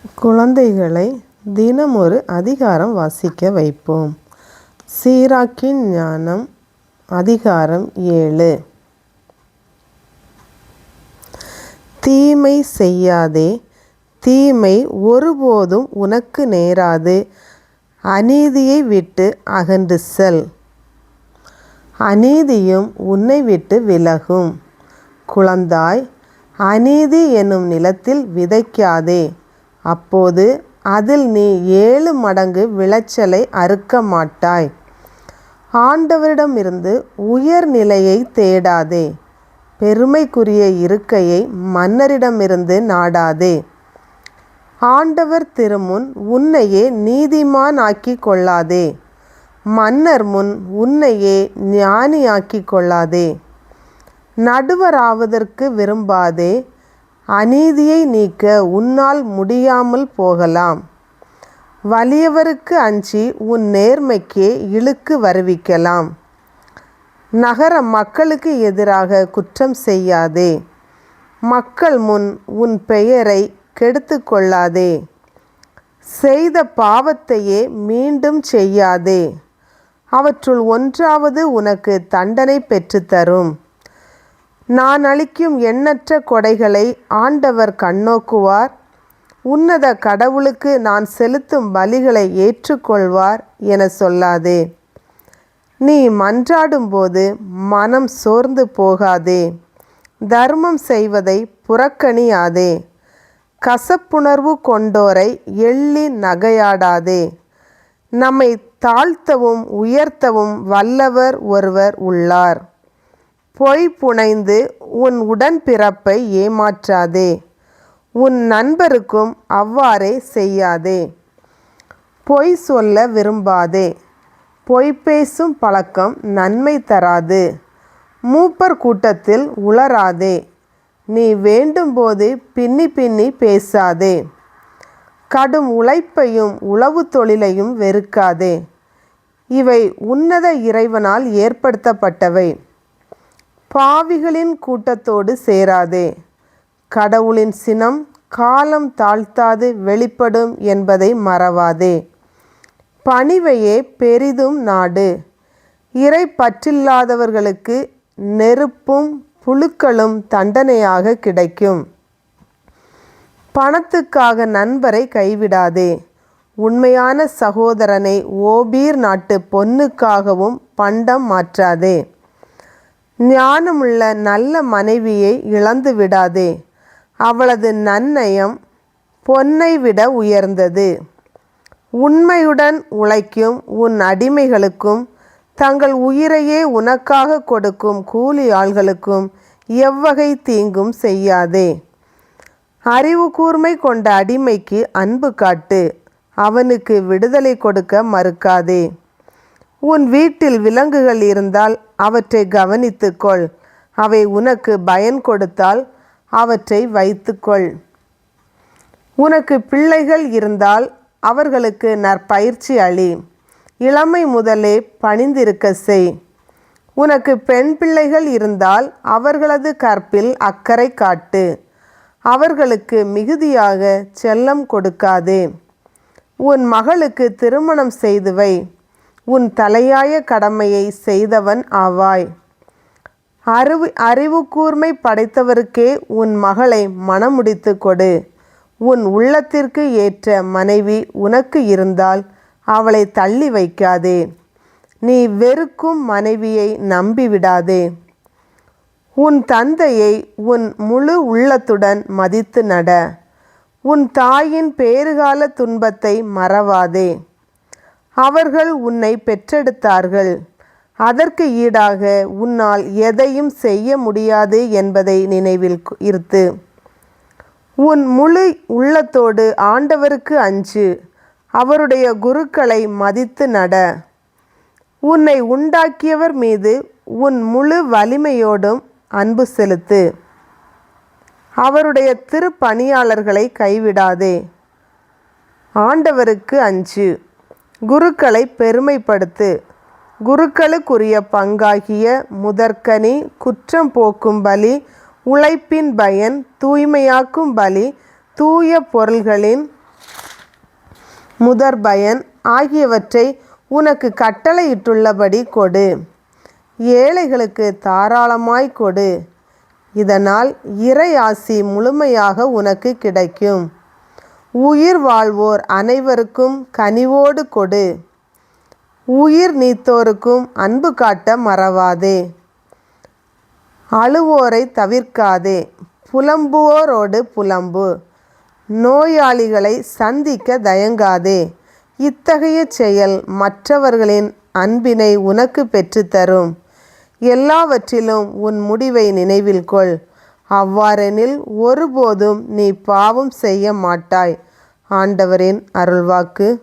குழந்தைகளை தினம் ஒரு அதிகாரம் வாசிக்க வைப்போம். சீராக்கின் ஞானம், அதிகாரம் 7. தீமை செய்யாதே, தீமை ஒருபோதும் உனக்கு நேராது, அநீதியை விட்டு அகன்று செல், அநீதியும் உன்னை விட்டு விலகும். குழந்தாய், அநீதி என்னும் நிலத்தில் விதைக்காதே, அப்போது அதில் நீ 7 மடங்கு விளைச்சலை அறுக்க மாட்டாய். ஆண்டவரிடமிருந்து உயர்நிலையை தேடாதே, பெருமைக்குரிய இருக்கையை மன்னரிடமிருந்து நாடாதே. ஆண்டவர் திருமுன் உன்னையே நீதிமான் ஆக்கிக் கொள்ளாதே, மன்னர் முன் உன்னையே ஞானியாக்கிக் கொள்ளாதே. நடுவராவதற்கு விரும்பாதே, அநீதியை நீக்க உன்னால் முடியாமல் போகலாம். வலியவருக்கு அஞ்சி உன் நேர்மைக்கே இழுக்கு வருவிக்கலாம். நகர மக்களுக்கு எதிராக குற்றம் செய்யாதே, மக்கள் முன் உன் பெயரை கெடுத்து கொள்ளாதே. செய்த பாவத்தையே மீண்டும் செய்யாதே, அவற்றுள் ஒன்றாவது உனக்கு தண்டனை பெற்றுத்தரும். நான் அளிக்கும் எண்ணற்ற கொடைகளை ஆண்டவர் கண்ணோக்குவார், உன்னத கடவுளுக்கு நான் செலுத்தும் பலிகளை ஏற்றுக்கொள்வார் என சொல்லாதே. நீ மன்றாடும்போது மனம் சோர்ந்து போகாதே, தர்மம் செய்வதை புறக்கணியாதே. கசப்புணர்வு கொண்டோரை எள்ளி நகையாடாதே. நம்மை தாழ்த்தவும் உயர்த்தவும் வல்லவர் ஒருவர் உள்ளார். பொய் புனைந்து உன் உடன்பிறப்பை ஏமாற்றாதே, உன் நண்பருக்கும் அவ்வாறே செய்யாதே. பொய் சொல்ல விரும்பாதே, பொய் பேசும் பழக்கம் நன்மை தராது. மூப்பர் கூட்டத்தில் உளராதே, நீ வேண்டும்போது பின்னி பின்னி பேசாதே. கடும் உழைப்பையும் உழவு தொழிலையும் வெறுக்காதே, இவை உன்னத இறைவனால் ஏற்படுத்தப்பட்டவை. பாவிகளின் கூட்டத்தோடு சேராதே, கடவுளின் சினம் காலம் தாழ்த்தாது வெளிப்படும் என்பதை மறவாதே. பணிவையே பெரிதும் நாடு, இறை பற்றில்லாதவர்களுக்கு நெருப்பும் புழுக்களும் தண்டனையாக கிடைக்கும். பணத்துக்காக நண்பரை கைவிடாதே, உண்மையான சகோதரனை ஓபீர் நாட்டு பொன்னுக்காகவும் பண்டம் மாற்றாதே. ஞானமுள்ள நல்ல மனைவியை இழந்து விடாதே, அவளது நன்னயம் பொன்னை விட உயர்ந்தது. உண்மையுடன் உழைக்கும் உன் அடிமைகளுக்கும் தங்கள் உயிரையே உனக்காக கொடுக்கும் கூலி ஆள்களுக்கும் எவ்வகை தீங்கும் செய்யாதே. அறிவு கூர்மை கொண்ட அடிமைக்கு அன்பு காட்டு, அவனுக்கு விடுதலை கொடுக்க மறுக்காதே. உன் வீட்டில் விலங்குகள் இருந்தால் அவற்றை கவனித்துக்கொள், அவை உனக்கு பயன் கொடுத்தால் அவற்றை வைத்துக்கொள். உனக்கு பிள்ளைகள் இருந்தால் அவர்களுக்கு நற்பயிற்சி அளி, இளமை முதலே பணிந்திருக்க செய். உனக்கு பெண் பிள்ளைகள் இருந்தால் அவர்களது கற்பில் அக்கறை காட்டு, அவர்களுக்கு மிகுதியாக செல்லம் கொடுக்காதே. உன் மகளுக்கு திருமணம் செய்து வை, உன் தலையாய கடமையை செய்தவன் ஆவாய். அறிவு கூர்மை படைத்தவருக்கே உன் மகளை மணமுடித்து கொடு. உன் உள்ளத்திற்கு ஏற்ற மனைவி உனக்கு இருந்தால் அவளை தள்ளி வைக்காதே. நீ வெறுக்கும் மனைவியை நம்பிவிடாதே. உன் தந்தையை உன் முழு உள்ளத்துடன் மதித்து நட, உன் தாயின் பேறுகால துன்பத்தை மறவாதே. அவர்கள் உன்னை பெற்றெடுத்தார்கள், அதற்கு ஈடாக உன்னால் எதையும் செய்ய முடியாது என்பதை நினைவில் இருத்து. உன் முழு உள்ளத்தோடு ஆண்டவருக்கு அஞ்சு, அவருடைய குருக்களை மதித்து நட. உன்னை உண்டாக்கியவர் மீது உன் முழு வலிமையோடும் அன்பு செலுத்து. அவருடைய திருப்பணியாளர்களை கைவிடாதே. ஆண்டவருக்கு அஞ்சு, குருக்களை பெருமைப்படுத்து. குருக்களுக்குரிய பங்காகிய முதற்கனி, குற்றம் போக்கும் பலி, உழைப்பின் பயன், தூய்மையாக்கும் பலி, தூய பொருள்களின் முதற் பயன் ஆகியவற்றை உனக்கு கட்டளையிட்டுள்ளபடி கொடு. ஏழைகளுக்கு தாராளமாய் கொடு. இதனால் இறை ஆசி முழுமையாக உனக்கு கிடைக்கும். உயிர் வாழ்வோர் அனைவருக்கும் கனிவோடு கொடு. உயிர் நீத்தோருக்கும் அன்பு காட்ட மறவாதே. அழுவோரை தவிர்க்காதே. புலம்புவோரோடு புலம்பு. நோயாளிகளை சந்திக்க தயங்காதே. இத்தகைய செயல் மற்றவர்களின் அன்பினை உனக்கு பெற்றுத்தரும். எல்லாவற்றிலும் உன் முடிவை நினைவில் கொள். அவ்வாறெனில் ஒருபோதும் நீ பாவம் செய்ய மாட்டாய். ஆண்டவரின் அருள்வாக்கு.